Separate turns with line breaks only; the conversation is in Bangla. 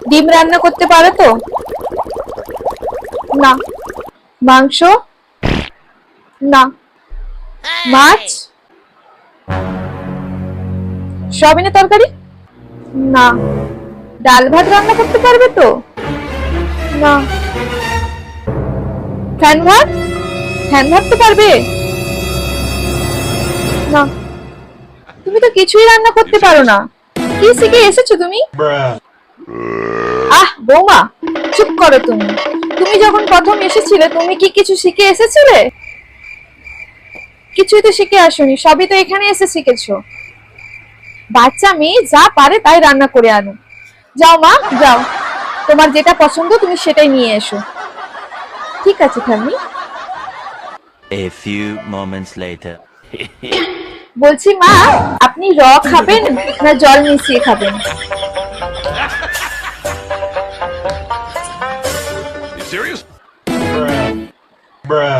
ডিম রান্না করতে পারো তো? না। মাংস? না। মাছ? সয়াবিনের তরকারি? না। ডাল ভাত রান্না করতে পারবে তো? না। ফ্যান ভাত? ফ্যান ভাত তো পারবে? না। তুমি তো কিছুই রান্না করতে পারো না। কি শিখে এসেছো তুমি? আহ বৌমা, চুপ করো তুমি। তুমি যখন প্রথম এসেছিলে তুমি কি কিছু শিখে এসেছিলে? কিছুই তো শিখে আসোনি, সবই তো এখানে এসে শিখেছো। বাচ্চা মেয়ে যা পারে তাই রান্না করে আনো। যাও মা, যাও। তোমার যেটা পছন্দ তুমি সেটাই নিয়ে এসো। ঠিক আছে ঠাম্মি।
A few moments later.
বলছি মা, আপনি খাবেন না জল মিশিয়ে খাবেন?
You serious? Bruh.